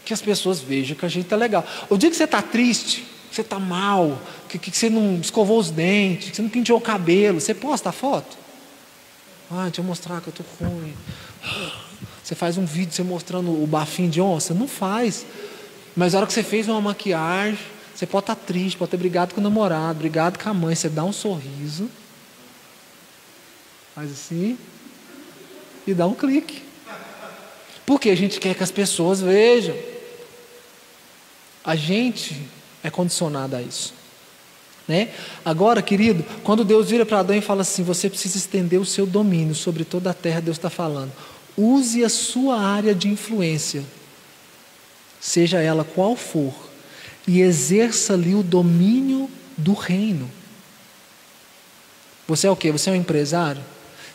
que as pessoas vejam que a gente está legal. O dia que você está triste, você está mal, que você não escovou os dentes, que você não penteou o cabelo. Você posta a foto? Deixa eu mostrar que eu estou ruim. Você faz um vídeo você mostrando o bafinho de onça? Não faz. Mas na hora que você fez uma maquiagem, você pode estar triste, pode ter brigado com o namorado, brigado com a mãe, você dá um sorriso, faz assim e dá um clique. Porque a gente quer que as pessoas vejam. A gente é condicionado a isso, né? Agora, querido, quando Deus vira para Adão e fala assim: você precisa estender o seu domínio sobre toda a terra, Deus está falando: use a sua área de influência, seja ela qual for, e exerça ali o domínio do reino. Você é o quê? Você é um empresário?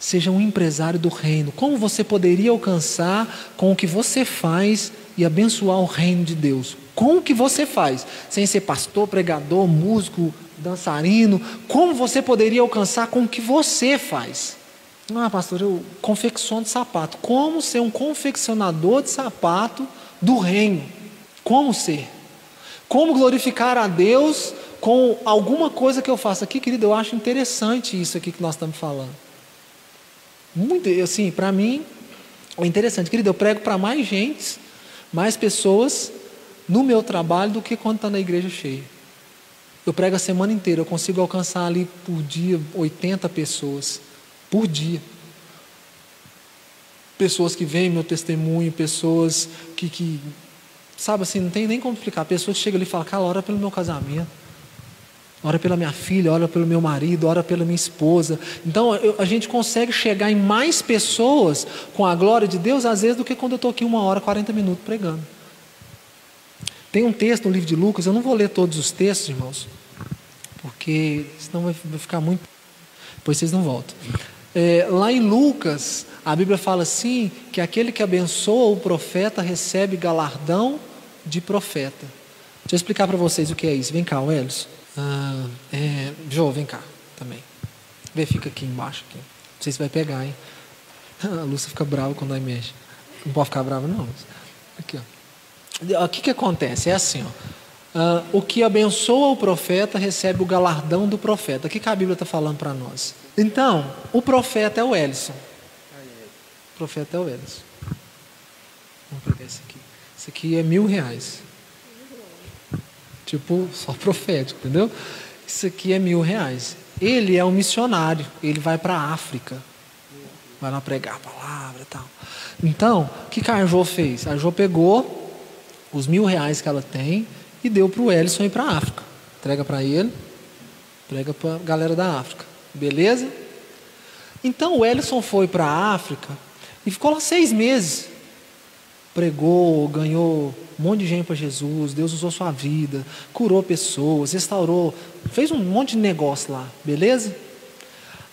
Seja um empresário do reino. Como você poderia alcançar com o que você faz e abençoar o reino de Deus? Com o que você faz, sem ser pastor, pregador, músico, dançarino, como você poderia alcançar com o que você faz? Pastor, eu confecciono sapato. Como ser um confeccionador de sapato do reino? Como ser? Como glorificar a Deus com alguma coisa que eu faço aqui, querido? Eu acho interessante isso aqui que nós estamos falando. Muito, assim, para mim é interessante, querido. Eu prego para mais gente, mais pessoas no meu trabalho do que quando está na igreja cheia. Eu prego a semana inteira, eu consigo alcançar ali por dia 80 pessoas por dia. Pessoas que veem meu testemunho, pessoas que sabe assim, não tem nem como explicar. Pessoas que chegam ali e falam: cara, ora pelo meu casamento, ora pela minha filha, ora pelo meu marido, ora pela minha esposa. Então a gente consegue chegar em mais pessoas com a glória de Deus, às vezes, do que quando eu estou aqui 1 hora, 40 minutos pregando. Tem um texto no livro de Lucas, eu não vou ler todos os textos, irmãos, porque senão vai ficar muito, depois vocês não voltam. Lá em Lucas, a Bíblia fala assim, que aquele que abençoa o profeta recebe galardão de profeta. Deixa eu explicar para vocês o que é isso. Vem cá, Welles. Jô, vem cá também. Fica aqui embaixo. Aqui. Não sei se vai pegar, hein? A Lúcia fica brava quando nós mexe. Não pode ficar brava, não. Aqui, ó. O que acontece? É assim, ó. O que abençoa o profeta recebe o galardão do profeta. O que a Bíblia está falando para nós? Então, o profeta é o Ellison. O profeta é o Ellison. Vamos pegar esse aqui. Esse aqui é R$1.000. Tipo, só profético, entendeu? Isso aqui é R$1.000. Ele é um missionário. Ele vai para a África. Vai lá pregar a palavra e tal. Então, o que a Jô fez? A Jô pegou os R$1.000 que ela tem e deu para o Ellison ir para a África. Entrega para ele, prega para a galera da África. Beleza? Então o Ellison foi para a África e ficou lá 6 meses. Pregou, ganhou um monte de gente para Jesus, Deus usou sua vida, curou pessoas, restaurou, fez um monte de negócio lá, beleza?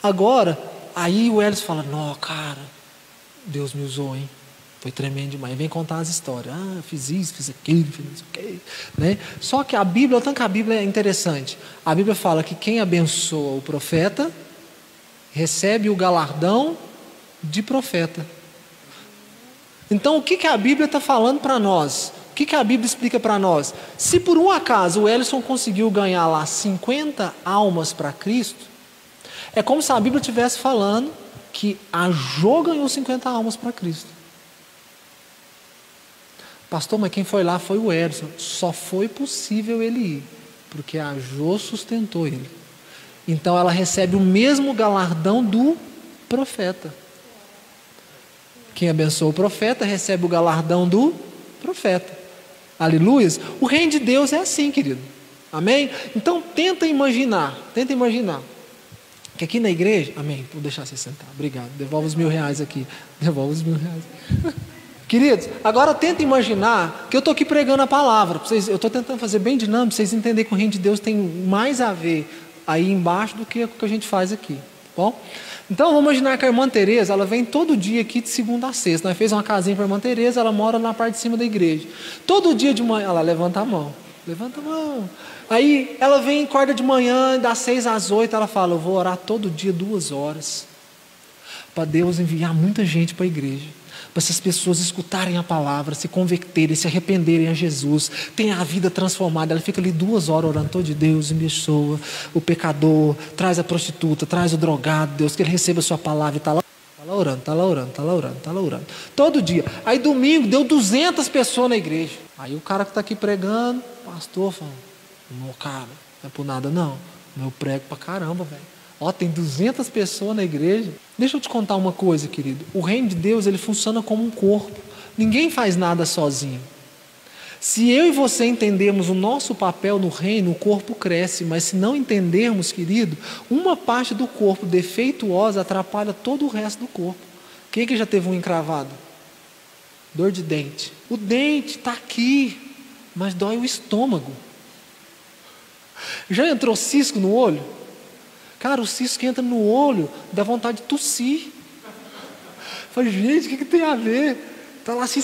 Agora, aí o Ellison fala: não, cara, Deus me usou, hein? Foi tremendo demais. Vem contar as histórias. Fiz isso, fiz aquilo, fiz isso, aquilo, né? Só que a Bíblia, tanto que a Bíblia é interessante. A Bíblia fala que quem abençoa o profeta recebe o galardão de profeta. Então, o que a Bíblia está falando para nós? O que a Bíblia explica para nós? Se por um acaso o Ellison conseguiu ganhar lá 50 almas para Cristo, é como se a Bíblia estivesse falando que a Jô ganhou 50 almas para Cristo. Pastor, mas quem foi lá foi o Ellison. Só foi possível ele ir, porque a Jô sustentou ele. Então ela recebe o mesmo galardão do profeta. Quem abençoa o profeta recebe o galardão do profeta. Aleluia. O reino de Deus é assim, querido. Amém? Então tenta imaginar. Que aqui na igreja, amém, vou deixar você sentar, obrigado. Devolve os R$1.000 aqui. Devolve os R$1.000. Queridos, agora tenta imaginar que eu estou aqui pregando a palavra. Eu estou tentando fazer bem dinâmico, para vocês entenderem que o reino de Deus tem mais a ver aí embaixo do que o que a gente faz aqui. Tá bom? Então vamos imaginar que a irmã Tereza, ela vem todo dia aqui de segunda a sexta. Nós fez uma casinha para a irmã Tereza, ela mora na parte de cima da igreja. Todo dia de manhã, ela levanta a mão. Aí ela vem, acorda de manhã, das 6 às 8, ela fala: eu vou orar todo dia 2 horas, para Deus enviar muita gente para a igreja. para essas pessoas escutarem a palavra, se converterem, se arrependerem a Jesus, tenham a vida transformada. Ela fica ali 2 horas orando, todo de Deus, abençoa o pecador, traz a prostituta, traz o drogado, Deus, que ele receba a sua palavra, e está lá orando, está lá orando, está lá orando, está lá orando, todo dia. Aí domingo deu 200 pessoas na igreja. Aí o cara que está aqui pregando, pastor, falou, não, cara, não é por nada não, eu prego pra caramba, velho. Ó, tem 200 pessoas na igreja. Deixa eu te contar uma coisa, querido. O reino de Deus, ele funciona como um corpo. Ninguém faz nada sozinho. Se eu e você entendermos o nosso papel no reino, o corpo cresce. Mas se não entendermos, querido, uma parte do corpo defeituosa atrapalha todo o resto do corpo. Quem que já teve um encravado? Dor de dente. O dente está aqui, mas dói o estômago. Já entrou cisco no olho? Cara, o cisco que entra no olho dá vontade de tossir. Eu falei, gente, o que tem a ver? Está lá assim,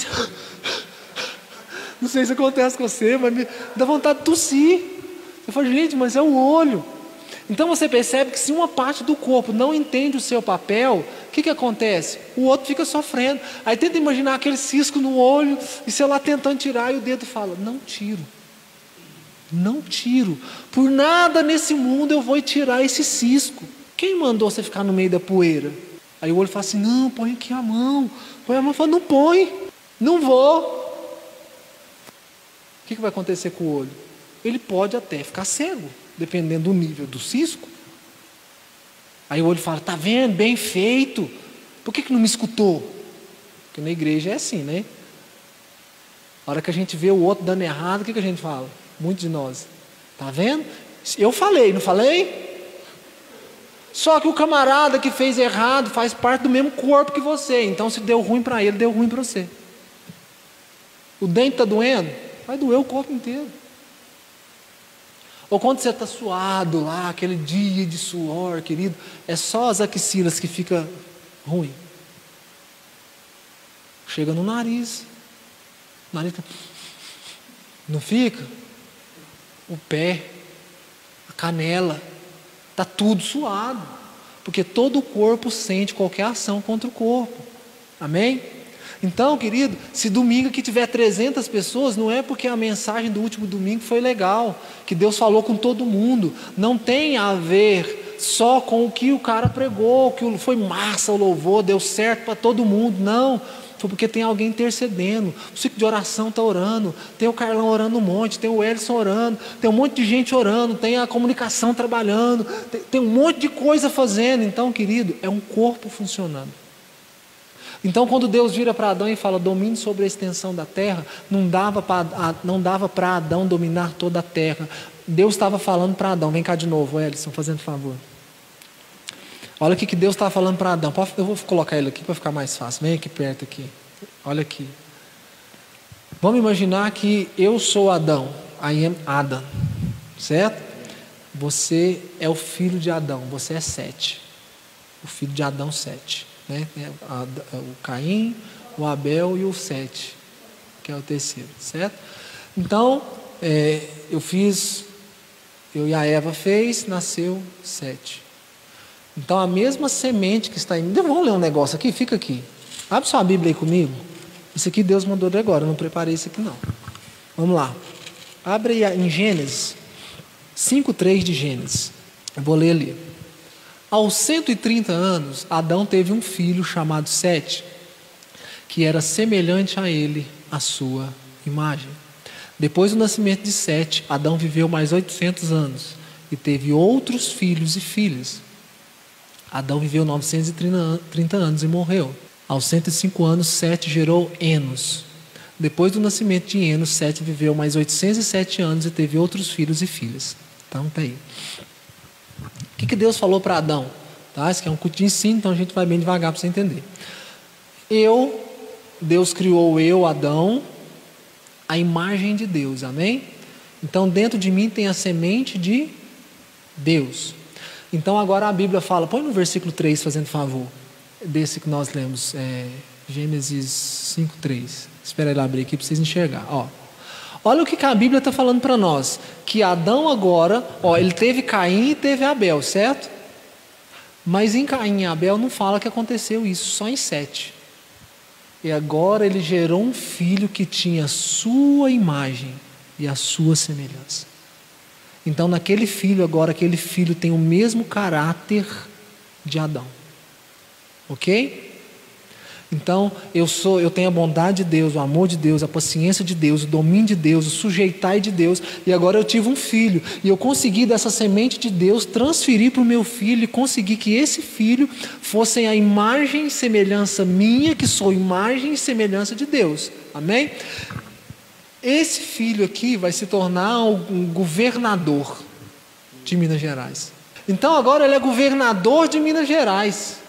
não sei se acontece com você, mas me dá vontade de tossir. Eu falei, gente, mas é o olho. Então você percebe que se uma parte do corpo não entende o seu papel, o que acontece? O outro fica sofrendo. Aí tenta imaginar aquele cisco no olho, e você lá tentando tirar, e o dedo fala, não tiro. Não tiro, por nada nesse mundo eu vou tirar esse cisco. Quem mandou você ficar no meio da poeira? Aí o olho fala assim, não, põe aqui a mão. Põe a mão e fala, não põe, não vou. O que vai acontecer com o olho? Ele pode até ficar cego, dependendo do nível do cisco. Aí o olho fala, tá vendo, bem feito. Por que não me escutou? Porque na igreja é assim, né? A hora que a gente vê o outro dando errado, o que a gente fala? Muitos de nós, tá vendo? Eu falei, não falei? Só que o camarada que fez errado faz parte do mesmo corpo que você. Então se deu ruim para ele, deu ruim para você. O dente está doendo? Vai doer o corpo inteiro. Ou quando você está suado lá, aquele dia de suor, querido, é só as axilas que fica ruim. Chega no nariz. O nariz não fica? O pé, a canela, está tudo suado, porque todo o corpo sente qualquer ação contra o corpo, amém? Então, querido, se domingo que tiver 300 pessoas, não é porque a mensagem do último domingo foi legal, que Deus falou com todo mundo, não tem a ver só com o que o cara pregou, que foi massa o louvor, deu certo para todo mundo, não. Foi porque tem alguém intercedendo. O ciclo de oração está orando. Tem o Carlão orando um monte. Tem o Elson orando. Tem um monte de gente orando. Tem a comunicação trabalhando. Tem um monte de coisa fazendo. Então, querido, é um corpo funcionando. Então, quando Deus vira para Adão e fala, domine sobre a extensão da terra, não dava para Adão dominar toda a terra. Deus estava falando para Adão. Vem cá de novo, Elson, fazendo favor. Olha o que Deus está falando para Adão. Eu vou colocar ele aqui para ficar mais fácil. Vem aqui perto aqui. Olha aqui. Vamos imaginar que eu sou Adão. I am Adam. Certo? Você é o filho de Adão. Você é Sete. O filho de Adão, Sete. Né? O Caim, o Abel e o Sete, que é o terceiro. Certo? Então, eu e a Eva fez, nasceu Sete. Então a mesma semente que está em mim. Vamos ler um negócio aqui? Fica aqui. Abre sua Bíblia aí comigo. Isso aqui Deus mandou de agora. Eu não preparei isso aqui não. Vamos lá. Abre aí em Gênesis 5:3 de Gênesis. Eu vou ler ali. Aos 130 anos, Adão teve um filho chamado Sete, que era semelhante a ele, a sua imagem. Depois do nascimento de Sete, Adão viveu mais 800 anos e teve outros filhos e filhas. Adão viveu 930 anos e morreu. Aos 105 anos, Sete gerou Enos. Depois do nascimento de Enos, Sete viveu mais 807 anos e teve outros filhos e filhas. Então, tá aí. O que Deus falou para Adão? Tá? Isso aqui é um culto de ensino, então a gente vai bem devagar para você entender. Deus criou Adão, a imagem de Deus, amém? Então, dentro de mim tem a semente de Deus. Então agora a Bíblia fala, põe no versículo 3, fazendo favor, desse que nós lemos, Gênesis 5:3. Espera ele abrir aqui para vocês enxergar. Olha o que a Bíblia está falando para nós, que Adão agora, ele teve Caim e teve Abel, certo? Mas em Caim e Abel não fala que aconteceu isso, só em Sete. E agora ele gerou um filho que tinha a sua imagem e a sua semelhança. Então naquele filho agora, aquele filho tem o mesmo caráter de Adão. Ok? Então eu tenho a bondade de Deus, o amor de Deus, a paciência de Deus, o domínio de Deus, o sujeitar de Deus, e agora eu tive um filho, e eu consegui dessa semente de Deus transferir para o meu filho, e consegui que esse filho fosse a imagem e semelhança minha, que sou imagem e semelhança de Deus. Amém? Esse filho aqui vai se tornar um governador de Minas Gerais. Então agora ele é governador de Minas Gerais.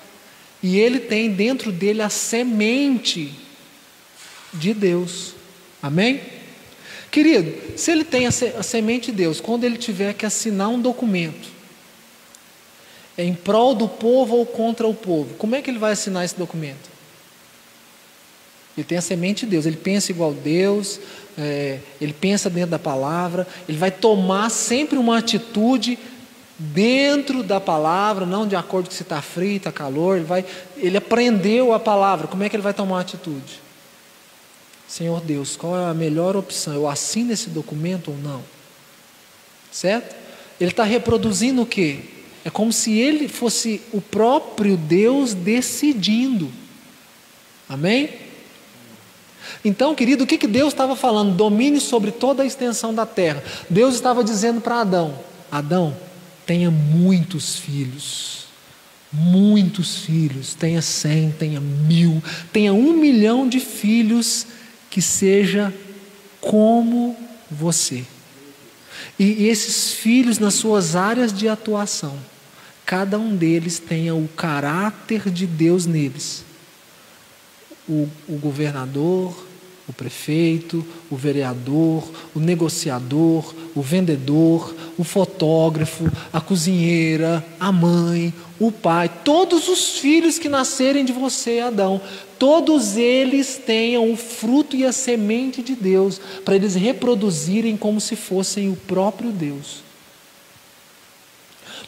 E ele tem dentro dele a semente de Deus. Amém? Querido, se ele tem a semente de Deus, quando ele tiver que assinar um documento em prol do povo ou contra o povo, como é que ele vai assinar esse documento? Ele tem a semente de Deus, ele pensa igual Deus, ele pensa dentro da palavra, ele vai tomar sempre uma atitude dentro da palavra, não de acordo com se está frio, está calor. Ele aprendeu a palavra. Como é que ele vai tomar uma atitude? Senhor Deus, qual é a melhor opção? Eu assino esse documento ou não? Certo? Ele está reproduzindo o quê? É como se ele fosse o próprio Deus decidindo. Amém? Então, querido, o que Deus estava falando? Domine sobre toda a extensão da terra. Deus estava dizendo para Adão: Adão, tenha muitos filhos, tenha 100, tenha 1000, tenha 1 milhão de filhos, que seja como você. E esses filhos nas suas áreas de atuação, cada um deles tenha o caráter de Deus neles. O governador, o prefeito, o vereador, o negociador, o vendedor, o fotógrafo, a cozinheira, a mãe, o pai, todos os filhos que nascerem de você, Adão, todos eles tenham o fruto e a semente de Deus, para eles reproduzirem como se fossem o próprio Deus.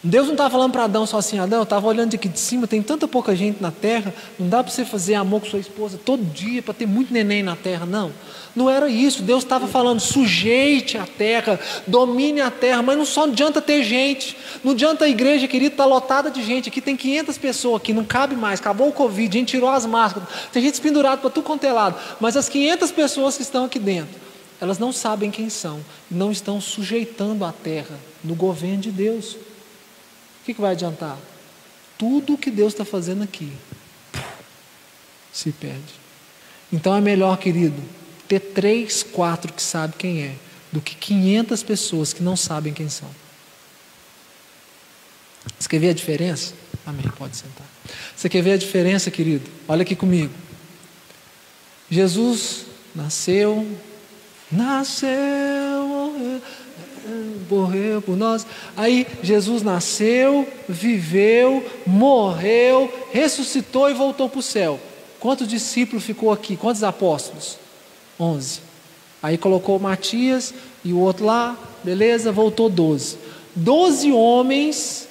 Deus não estava falando para Adão só assim: Adão, eu estava olhando aqui de cima, tem tanta pouca gente na terra, não dá para você fazer amor com sua esposa todo dia, para ter muito neném na terra. Não era isso. Deus estava falando: sujeite a terra, domine a terra, mas não só adianta ter gente, não adianta a igreja, querido, estar lotada de gente. Aqui tem 500 pessoas, aqui não cabe mais, acabou o Covid, a gente tirou as máscaras, tem gente pendurada para tudo quanto é lado, mas as 500 pessoas que estão aqui dentro, elas não sabem quem são, não estão sujeitando a terra no governo de Deus. O que vai adiantar? Tudo o que Deus está fazendo aqui se perde. Então é melhor, querido, ter 3, 4 que sabem quem é, do que 500 pessoas que não sabem quem são. Você quer ver a diferença? Amém, pode sentar. Você quer ver a diferença, querido? Olha aqui comigo. Jesus nasceu, morreu por nós. Aí Jesus nasceu, viveu, morreu, ressuscitou e voltou para o céu. Quantos discípulos ficou aqui? Quantos apóstolos? 11. Aí colocou Matias e o outro lá, beleza, voltou 12. 12 homens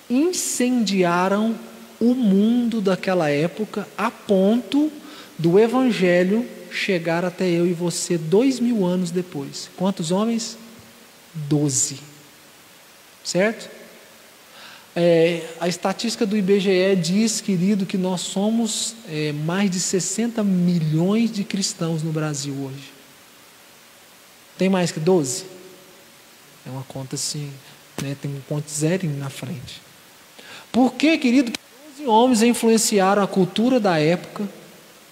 incendiaram o mundo daquela época, a ponto do evangelho chegar até eu e você 2000 anos depois. Quantos homens? 12. Certo? A estatística do IBGE diz, querido, que nós somos mais de 60 milhões de cristãos no Brasil hoje. Tem mais que 12? É uma conta assim, né? Tem um ponto zero na frente. Por que, querido, 12 homens influenciaram a cultura da época,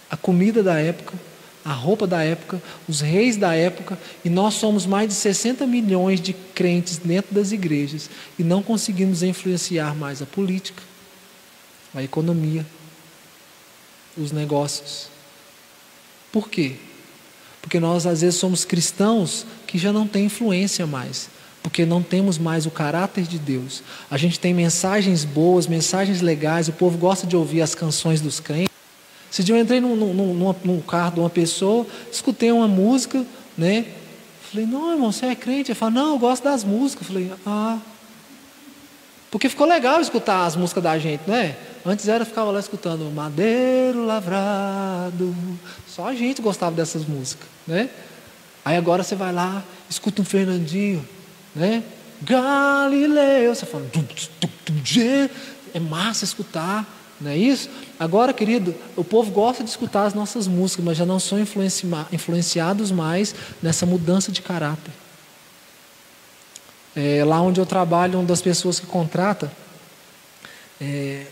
a comida da época, a roupa da época, os reis da época, e nós somos mais de 60 milhões de crentes dentro das igrejas e não conseguimos influenciar mais a política, a economia, os negócios. Por quê? Porque nós às vezes somos cristãos que já não têm influência mais, porque não temos mais o caráter de Deus. A gente tem mensagens boas, mensagens legais, o povo gosta de ouvir as canções dos crentes. Esse dia eu entrei num carro de uma pessoa, escutei uma música, né? Falei: não, irmão, você é crente? Ele falou: não, eu gosto das músicas. Falei: porque ficou legal escutar as músicas da gente, não é? Antes era, ficava lá escutando Madeiro Lavrado. Só a gente gostava dessas músicas, né? Aí agora você vai lá, escuta um Fernandinho, né? Galileu, você fala, é massa escutar, não é isso? Agora, querido, o povo gosta de escutar as nossas músicas, mas já não são influenciados mais nessa mudança de caráter. Lá onde eu trabalho, uma das pessoas que contrata,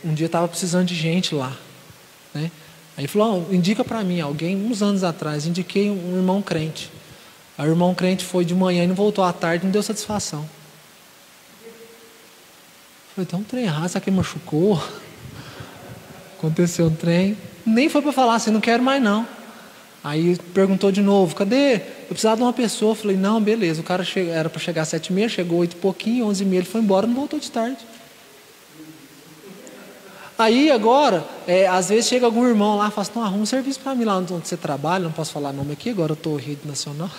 um dia estava precisando de gente lá, né? Aí falou, indica para mim alguém. Uns anos atrás indiquei um irmão crente. Aí o irmão crente foi de manhã e não voltou à tarde, não deu satisfação. Falei, tem um trem errado, será que machucou? Aconteceu um trem, nem foi para falar assim, não quero mais não. Aí perguntou de novo, cadê? Eu precisava de uma pessoa. Eu falei, não, beleza, o cara era para chegar às 7h30, chegou 8 e pouquinho, 11h30 ele foi embora, não voltou de tarde. Aí agora, às vezes chega algum irmão lá e fala assim, não, arruma um serviço para mim lá onde você trabalha, não posso falar nome aqui, agora eu estou rede nacional,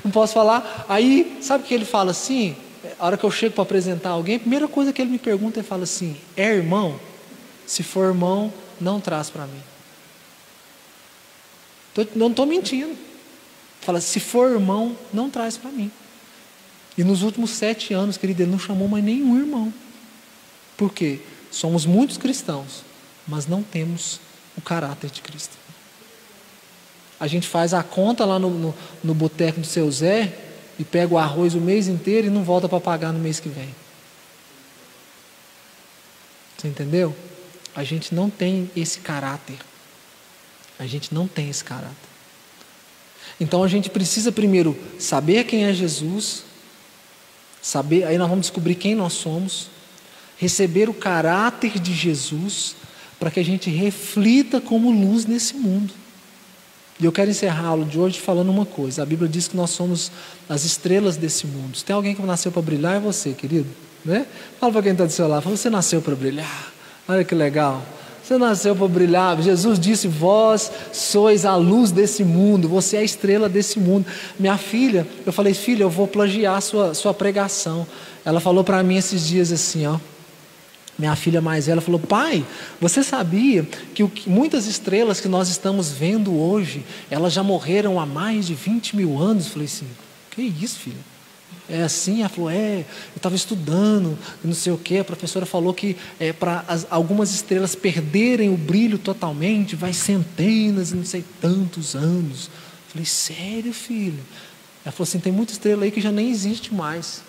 não posso falar. Aí, sabe o que ele fala assim? A hora que eu chego para apresentar alguém, a primeira coisa que ele me pergunta, ele fala assim, é irmão? Se for irmão, não traz para mim. Não estou mentindo. Fala, se for irmão, não traz para mim. E nos últimos 7 anos, querido, ele não chamou mais nenhum irmão. Por quê? Somos muitos cristãos, mas não temos o caráter de Cristo. A gente faz a conta lá no boteco do seu Zé e pega o arroz o mês inteiro e não volta para pagar no mês que vem. Você entendeu? A gente não tem esse caráter. A gente não tem esse caráter. Então a gente precisa primeiro saber quem é Jesus, aí nós vamos descobrir quem nós somos, receber o caráter de Jesus, para que a gente reflita como luz nesse mundo. E eu quero encerrar a aula de hoje falando uma coisa. A Bíblia diz que nós somos as estrelas desse mundo. Se tem alguém que nasceu para brilhar, é você, querido, né? Fala para quem está do seu lado, você nasceu para brilhar. Olha que legal. Você nasceu para brilhar. Jesus disse, vós sois a luz desse mundo, você é a estrela desse mundo. Minha filha, eu falei, filha, eu vou plagiar sua pregação. Ela falou para mim esses dias assim, ó. Minha filha mais velha falou, pai, você sabia que muitas estrelas que nós estamos vendo hoje, elas já morreram há mais de 20 mil anos? Eu falei assim, que isso, filha? É assim? Ela falou, eu estava estudando, não sei o que, a professora falou que para algumas estrelas perderem o brilho totalmente, vai centenas e não sei tantos anos. Eu falei, sério, filho? Ela falou assim, tem muita estrela aí que já nem existe mais.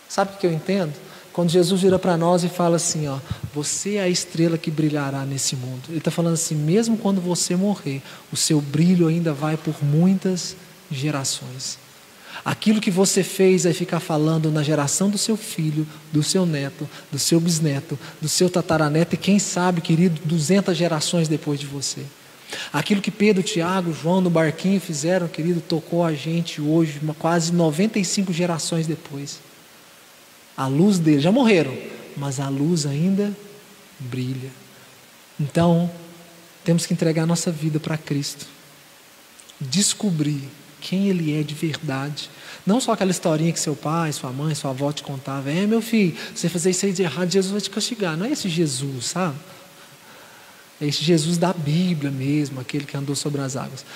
Sabe o que eu entendo? Quando Jesus vira para nós e fala assim, ó, você é a estrela que brilhará nesse mundo. Ele está falando assim, mesmo quando você morrer, o seu brilho ainda vai por muitas gerações. Aquilo que você fez vai ficar falando na geração do seu filho, do seu neto, do seu bisneto, do seu tataraneto e quem sabe, querido, 200 gerações depois de você. Aquilo que Pedro, Tiago, João no barquinho fizeram, querido, tocou a gente hoje, quase 95 gerações depois. A luz deles, já morreram, mas a luz ainda brilha. Então, temos que entregar nossa vida para Cristo. Descobrir quem Ele é de verdade. Não só aquela historinha que seu pai, sua mãe, sua avó te contava. Meu filho, você fazer isso aí de errado, Jesus vai te castigar. Não é esse Jesus, sabe? É esse Jesus da Bíblia mesmo, aquele que andou sobre as águas.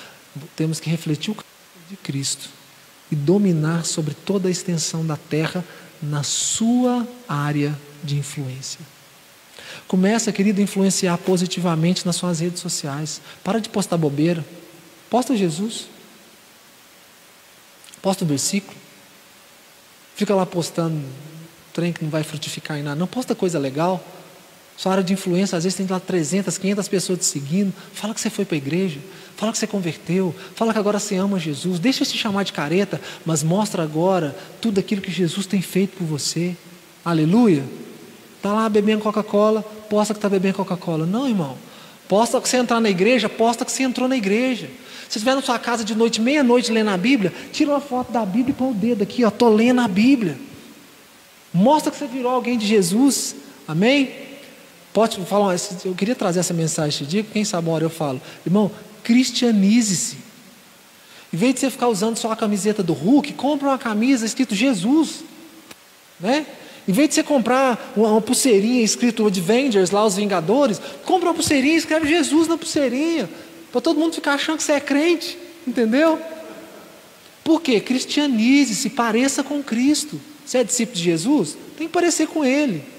Temos que refletir o caráter de Cristo e dominar sobre toda a extensão da terra na sua área de influência. Começa, querido, a influenciar positivamente nas suas redes sociais. Para de postar bobeira. Posta Jesus. Posta o versículo. Fica lá postando trem que não vai frutificar em nada. Não, posta coisa legal. Sua área de influência, às vezes tem lá 300, 500 pessoas te seguindo. Fala que você foi para a igreja. Fala que você converteu. Fala que agora você ama Jesus. Deixa se chamar de careta, mas mostra agora tudo aquilo que Jesus tem feito por você. Aleluia. Está lá bebendo Coca-Cola, posta que está bebendo Coca-Cola. Não, irmão. Posta que você entrar na igreja, posta que você entrou na igreja. Se estiver na sua casa de noite, meia-noite, lendo a Bíblia, tira uma foto da Bíblia e põe o dedo aqui, ó, estou lendo a Bíblia. Mostra que você virou alguém de Jesus. Amém? Pode falar, eu queria trazer essa mensagem esse dia, quem sabe uma hora eu falo, irmão, cristianize-se. Em vez de você ficar usando só a camiseta do Hulk, compra uma camisa escrito Jesus, né? Em vez de você comprar uma pulseirinha escrito Avengers, lá os Vingadores, compra uma pulseirinha e escreve Jesus na pulseirinha, para todo mundo ficar achando que você é crente, entendeu? Por quê? Cristianize-se, pareça com Cristo. Você é discípulo de Jesus? Tem que parecer com Ele.